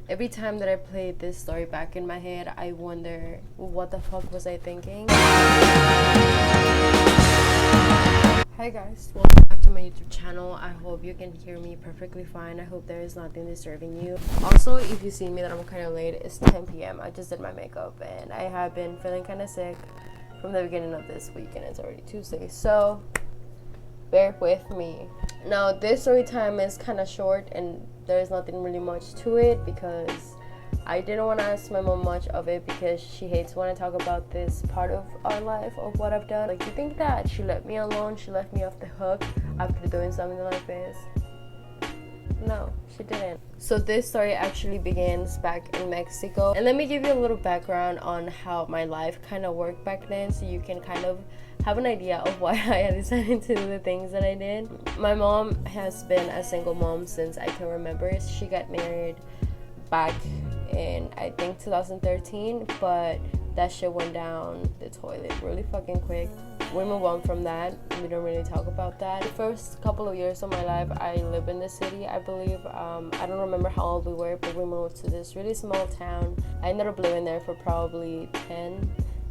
Every time that I play this story back in my head, I wonder, what the fuck was I thinking? Hi guys, welcome back to my YouTube channel. I hope you can hear me perfectly fine. I hope there is nothing disturbing you. Also, if you see me that I'm kind of late, it's 10 p.m. I just did my makeup and I have been feeling kind of sick from the beginning of this week, and it's already Tuesday, so bear with me. Now, this story time is kind of short and there's nothing really much to it because I didn't want to ask my mom much of it because she hates when I talk about this part of our life, of what I've done. Like, you think that she let me alone, she left me off the hook after doing something like this? No, she didn't. So this story actually begins back in Mexico. And let me give you a little background on how my life kind of worked back then, so you can kind of have an idea of why I decided to do the things that I did. My mom has been a single mom since I can remember. She got married back in, I think, 2013, but that shit went down the toilet really fucking quick. We move on from that. We don't really talk about that. The first couple of years of my life, I lived in the city, I believe. I don't remember how old we were, but we moved to this really small town. I ended up living there for probably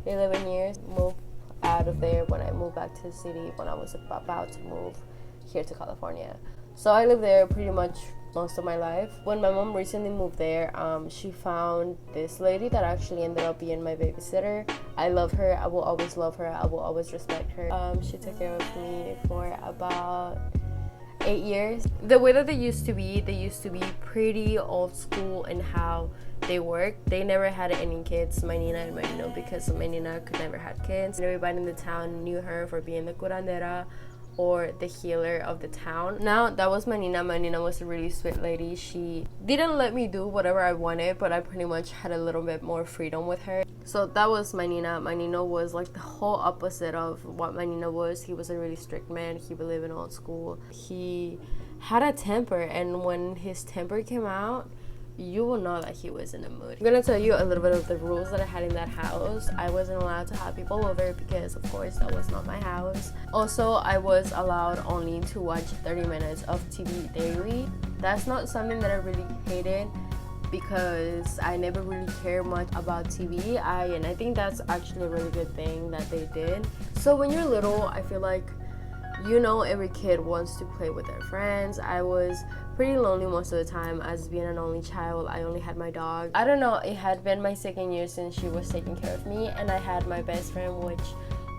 11 years. Moved out of there when I moved back to the city when I was about to move here to California. So I lived there pretty much most of my life. When my mom recently moved there, she found this lady that actually ended up being my babysitter. I love her. I will always love her. I will always respect her. She took care of me for about 8 years. The way that they used to be pretty old school in how they worked. They never had any kids, my Nina and my Nino, because my Nina could never have kids. Everybody in the town knew her for being the curandera, or the healer of the town. Now, that was my Nina. My Nina was a really sweet lady. She didn't let me do whatever I wanted, but I pretty much had a little bit more freedom with her. So that was my Nina. My Nino was like the whole opposite of what my Nina was. He was a really strict man. He believed in old school. He had a temper, and when his temper came out, you will know that he was in a mood. I'm gonna tell you a little bit of the rules that I had in that house. I wasn't allowed to have people over because, of course, that was not my house. Also, I was allowed only to watch 30 minutes of TV daily. That's not something that I really hated because I never really cared much about TV. And I think that's actually a really good thing that they did. So when you're little, I feel like, you know, every kid wants to play with their friends. I was pretty lonely most of the time as being an only child. I only had my dog. I don't know, it had been my second year since she was taking care of me, and I had my best friend, which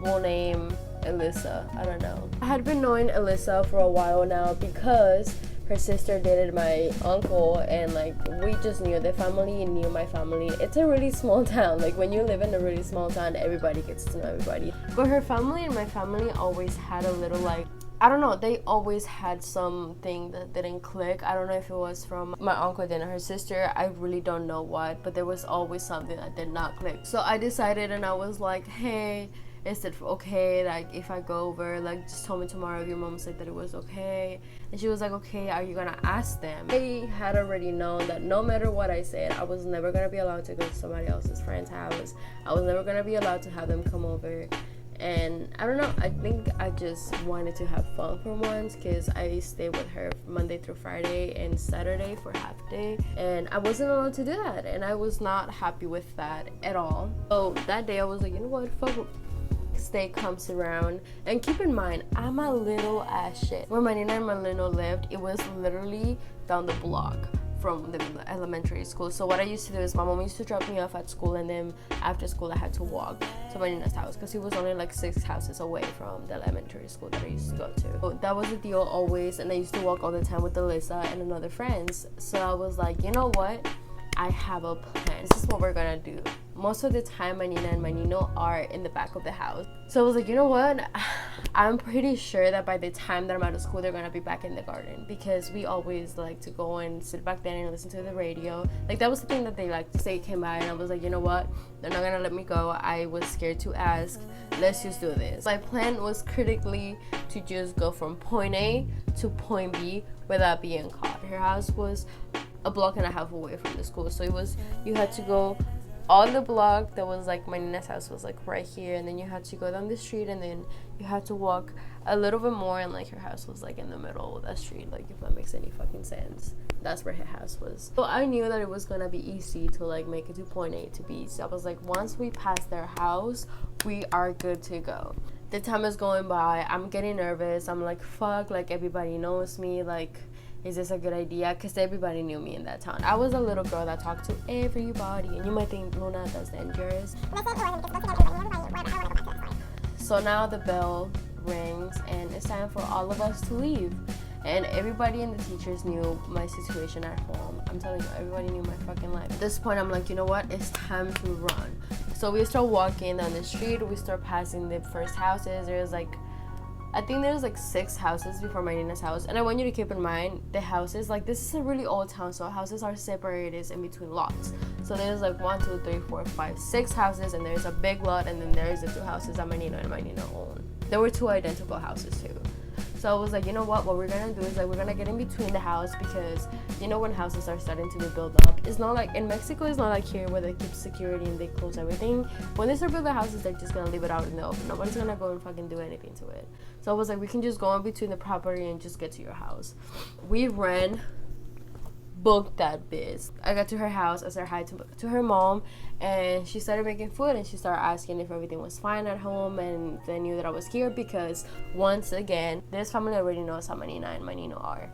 we'll name Alyssa. I don't know. I had been knowing Alyssa for a while now because her sister dated my uncle, and like we just knew the family and knew my family. It's a really small town. Like when you live in a really small town, everybody gets to know everybody. But her family and my family always had a little, like, I don't know, they always had something that didn't click. I don't know if it was from my uncle and her sister. I really don't know what, but there was always something that did not click. So I decided, and I was like, hey, is it okay, like, if I go over, like, just tell me tomorrow if your mom said that it was okay. And she was like, okay, are you gonna ask them? I had already known that no matter what I said, I was never gonna be allowed to go to somebody else's friend's house. I was never gonna be allowed to have them come over. And I don't know, I think I just wanted to have fun for once because I stayed with her Monday through Friday and Saturday for half day, and I wasn't allowed to do that, and I was not happy with that at all. So that day I was like, you know what, fuck it. Next day comes around, and keep in mind, I'm a little ass shit. Where my Nina and my Lino lived, it was literally down the block from the elementary school. So what I used to do is my mom used to drop me off at school, and then after school I had to walk to my Nina's house because it was only like 6 houses away from the elementary school that I used to go to. So that was the deal always, and I used to walk all the time with Alyssa and another friends. So I was like, you know what? I have a plan. This is what we're gonna do. Most of the time, my Nina and my Nino are in the back of the house. So I was like, you know what? I'm pretty sure that by the time that I'm out of school, they're gonna be back in the garden because we always like to go and sit back there and listen to the radio. Like, that was the thing that they like to say came by, and I was like, you know what? They're not gonna let me go. I was scared to ask. Let's just do this. My plan was critically to just go from point A to point B without being caught. Her house was a block and a half away from the school, so it was, you had to go on the block that was like my Nina's house was like right here, and then you had to go down the street, and then you had to walk a little bit more, and like her house was like in the middle of that street, like if that makes any fucking sense. That's where her house was. So I knew that it was gonna be easy to like make it to point A to B. So I was like, once we pass their house, we are good to go. The time is going by, I'm getting nervous. I'm like, fuck, like everybody knows me, like is this a good idea? Because everybody knew me in that town. I was a little girl that talked to everybody, and you might think, Luna, that's dangerous. So now the bell rings, and it's time for all of us to leave. And everybody and the teachers knew my situation at home. I'm telling you, everybody knew my fucking life. At this point, I'm like, you know what? It's time to run. So we start walking down the street. We start passing the first houses. There's like, I think there's like 6 houses before my Nina's house. And I want you to keep in mind the houses, like this is a really old town, so houses are separated in between lots. So there's like 1, 2, 3, 4, 5, 6 houses, and there's a big lot, and then there's the 2 houses that my Nina and my Nina own. There were 2 identical houses too. So I was like, you know what we're gonna do is like we're gonna get in between the house, because you know when houses are starting to be built up, it's not like in Mexico, it's not like here where they keep security and they close everything. When they start building houses, they're just gonna leave it out in the open. Nobody's gonna go and fucking do anything to it. So I was like, we can just go in between the property and just get to your house. We ran, booked that biz. I got to her house, I said hi to her mom, and she started making food, and she started asking if everything was fine at home, and they knew that I was here because once again, this family already knows how my Nina and my Nino are.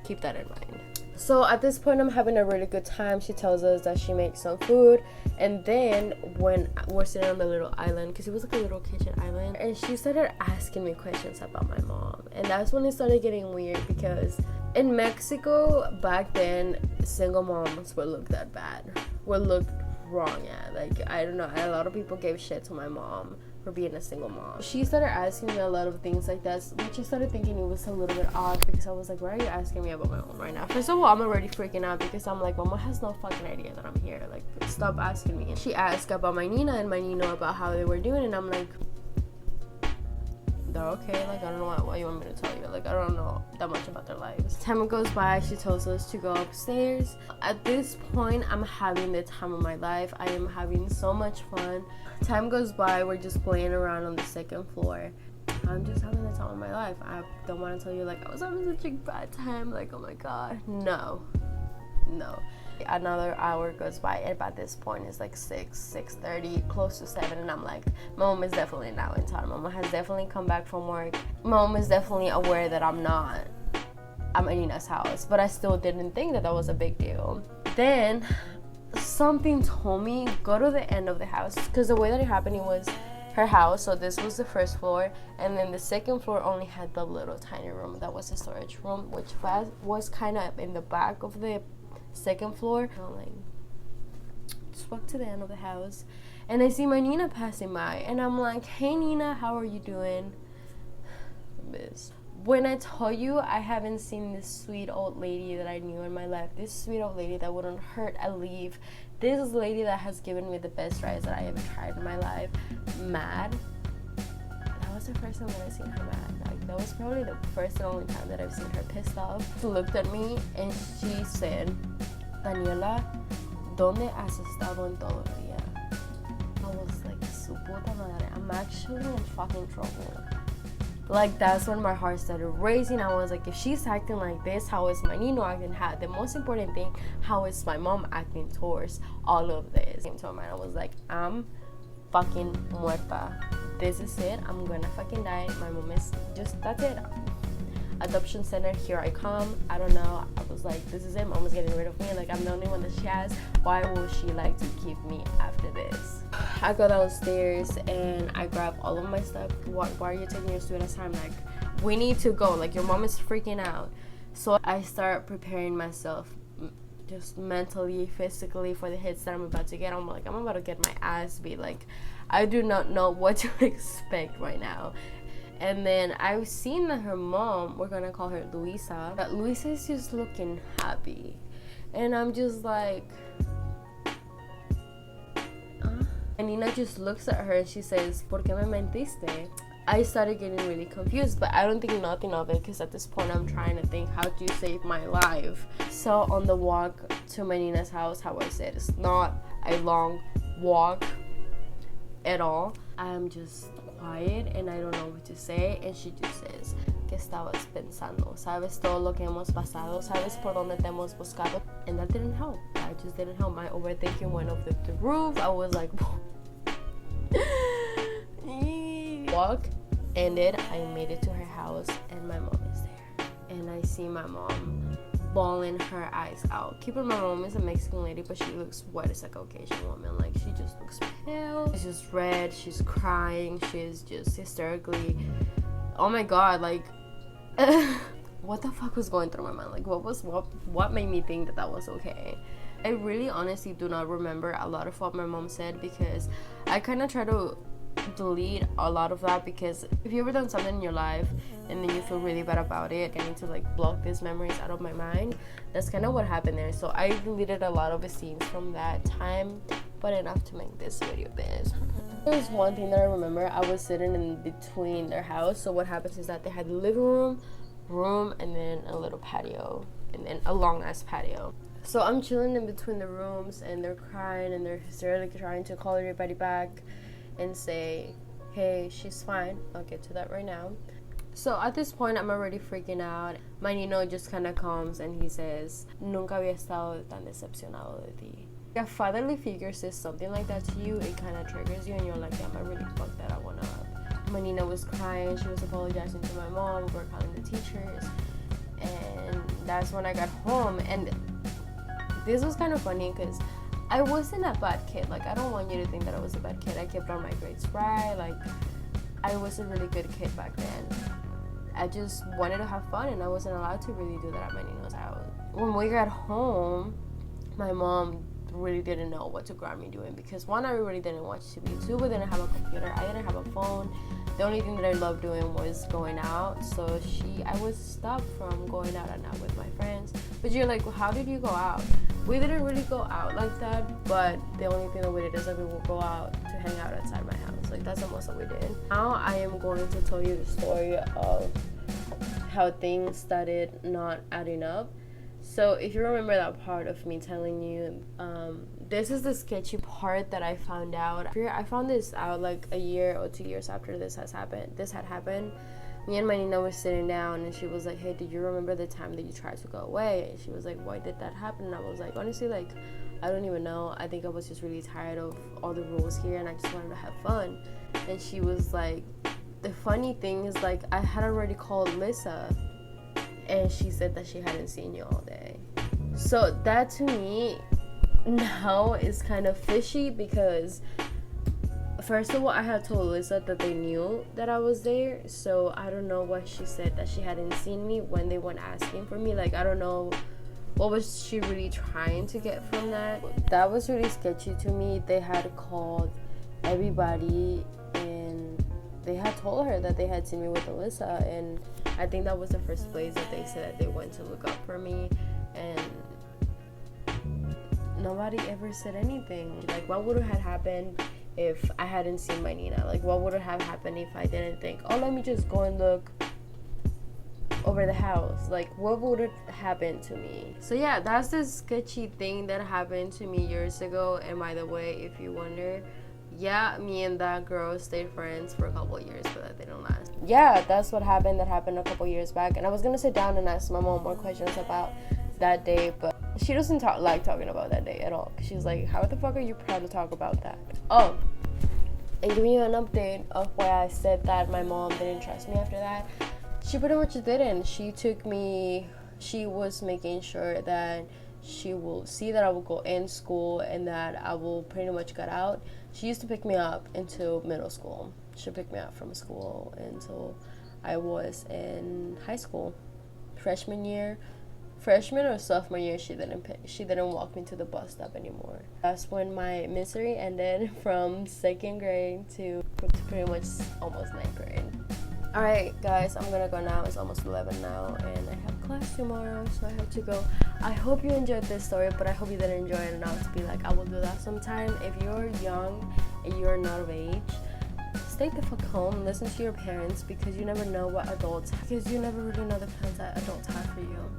Keep that in mind. So at this point, I'm having a really good time. She tells us that she makes some food, and then when we're sitting on the little island, because it was like a little kitchen island, and she started asking me questions about my mom, and that's when it started getting weird, because in Mexico back then, single moms were looked at bad, were looked wrong at. Like, I don't know, a lot of people gave shit to my mom for being a single mom. She started asking me a lot of things like that, which I started thinking it was a little bit odd, because I was like, why are you asking me about my mom right now? First of all, I'm already freaking out, because I'm like, mama has no fucking idea that I'm here. Like, stop asking me. And she asked about my Nina and my Nino, about how they were doing, and I'm like, they're okay. Like, I don't know what you want me to tell you. Like, I don't know that much about their lives. Time goes by, she tells us to go upstairs. At this point, I'm having the time of my life. I am having so much fun. Time goes by, we're just playing around on the 2nd floor. I'm just having the time of my life. I don't want to tell you like I was having such a bad time, like, oh my god. No. Another hour goes by, and by this point it's like 6:30, close to 7, and I'm like, my mom is definitely now in town. Mama has definitely come back from work. Mom is definitely aware that I'm at Nina's house, but I still didn't think that was a big deal. Then something told me, go to the end of the house, because the way that it happened, it was her house, so this was the 1st floor, and then the 2nd floor only had the little tiny room that was a storage room, which was kind of in the back of the 2nd floor. I'm like, just walk to the end of the house, and I see my Nina passing by, and I'm like, hey Nina, how are you doing? Miss. When I tell you I haven't seen this sweet old lady that I knew in my life, this sweet old lady that wouldn't hurt a leaf, this lady that has given me the best rides that I ever tried in my life, mad. That was the first time that I seen her mad. Like, that was probably the first and only time that I've seen her pissed off. She looked at me and she said, Daniela, ¿dónde has estado en todo el día? I was like, su puta madre, I'm actually in fucking trouble. Like, that's when my heart started racing. I was like, if she's acting like this, how is my Nino acting? The most important thing, how is my mom acting towards all of this? Came to my mind, I was like, I'm fucking muerta. This is it. I'm gonna fucking die. My mom is just, that's it. Adoption center, here I come. I don't know. I was like, this is it. Mom is getting rid of me. Like, I'm the only one that she has. Why will she like to keep me after this? I go downstairs and I grab all of my stuff. Why are you taking your sweetest time? Like, we need to go. Like, your mom is freaking out. So I start preparing myself just mentally, physically for the hits that I'm about to get. I'm like, I'm about to get my ass beat. Like, I do not know what to expect right now. And then I've seen that her mom, we're gonna call her Luisa, that Luisa is just looking happy. And I'm just like, And Nina just looks at her and she says, ¿Por qué me mentiste? I started getting really confused, but I don't think nothing of it, because at this point I'm trying to think, how do you save my life? So on the walk to my Nina's house, how I said, it's not a long walk at all. I'm just quiet and I don't know what to say, and she just says, ¿qué estabas pensando? ¿Sabes todo lo que hemos pasado? ¿Sabes por dónde te hemos buscado? And that didn't help. I just didn't help. My overthinking went off the roof. I was like, walk ended. I made it to her house and my mom is there, and I see my mom bawling her eyes out. Keep in mind, my mom is a Mexican lady, but she looks white as a Caucasian woman. Like, she just looks pale. She's just red. She's crying. She's just hysterically, oh my god, like what the fuck was going through my mind? Like, what made me think that that was okay? I really honestly do not remember a lot of what my mom said, because I kind of try to delete a lot of that, because if you ever done something in your life and then you feel really bad about it, I need to like block these memories out of my mind. That's kind of what happened there. So I deleted a lot of the scenes from that time, but enough to make this video, bitch. There's one thing that I remember. I was sitting in between their house. So what happens is that they had the living room, and then a little patio, and then a long ass patio. So I'm chilling in between the rooms, and they're crying, and they're hysterically trying to call everybody back and say, hey, she's fine. I'll get to that right now. So at this point, I'm already freaking out. My Nino just kind of comes and he says, nunca había estado tan decepcionado de ti. If a fatherly figure says something like that to you, it kind of triggers you, and you're like, damn, I really fucked that one up. My Nina was crying. She was apologizing to my mom. We were calling the teachers. And that's when I got home. And this was kind of funny because I wasn't a bad kid. Like, I don't want you to think that I was a bad kid. I kept all my grades right. Like, I was a really good kid back then. I just wanted to have fun, and I wasn't allowed to really do that at my Nino's house. When we got home, my mom really didn't know what to grab me doing, because one, I really didn't watch TV. Two, we didn't have a computer. I didn't have a phone. The only thing that I loved doing was going out. So I was stopped from going out at night with my friends. But you're like, well, how did you go out? We didn't really go out like that, but the only thing that we did is that we would go out to hang out outside my house. Like, that's the most that we did. Now I am going to tell you the story of how things started not adding up. So if you remember that part of me telling you, this is the sketchy part that I found out. I found this out like a year or 2 years after this had happened. Me and my Nina were sitting down, and she was like, hey, did you remember the time that you tried to go away? And she was like, why did that happen? And I was like, honestly, like, I don't even know. I think I was just really tired of all the rules here, and I just wanted to have fun. And she was like, the funny thing is, like, I had already called Lisa, and she said that she hadn't seen you all day. So that to me now is kind of fishy, because first of all, I had told Lisa that they knew that I was there, so I don't know why she said that she hadn't seen me when they weren't asking for me. Like, I don't know what was she really trying to get from that. That was really sketchy to me. They had called everybody, and they had told her that they had seen me with Alyssa, and I think that was the first place that they said that they went to look up for me, and nobody ever said anything. Like, what would have happened if I hadn't seen my Nina? Like, what would have happened if I didn't think, oh, let me just go and look over the house? Like, what would have happened to me? So yeah, that's the sketchy thing that happened to me years ago. And by the way, if you wonder, yeah, me and that girl stayed friends for a couple of years, but that didn't last. Yeah, that's what happened. That happened a couple years back, and I was gonna sit down and ask my mom more questions about that day, but she doesn't like talking about that day at all. She's like, how the fuck are you proud to talk about that? Oh, and giving you an update of why I said that my mom didn't trust me after that. She pretty much didn't. She was making sure that she will see that I will go in school and that I will pretty much get out. She used to pick me up until middle school. She picked me up from school until I was in high school. Freshman or sophomore year, she didn't walk me to the bus stop anymore. That's when my misery ended, from 2nd grade to pretty much almost 9th grade. Alright guys, I'm gonna go now. It's almost 11 now, and I have class tomorrow, so I have to go. I hope you enjoyed this story, but I hope you didn't enjoy it enough to be like, I will do that sometime. If you're young and you're not of age, stay the fuck home, listen to your parents, because you never know what adults, because you never really know the plans that adults have for you.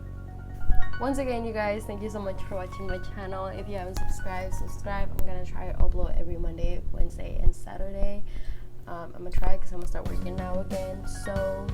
Once again, you guys, thank you so much for watching my channel. If you haven't subscribed, subscribe. I'm gonna try to upload every Monday, Wednesday, and Saturday. I'm gonna try because I'm gonna start working now again. So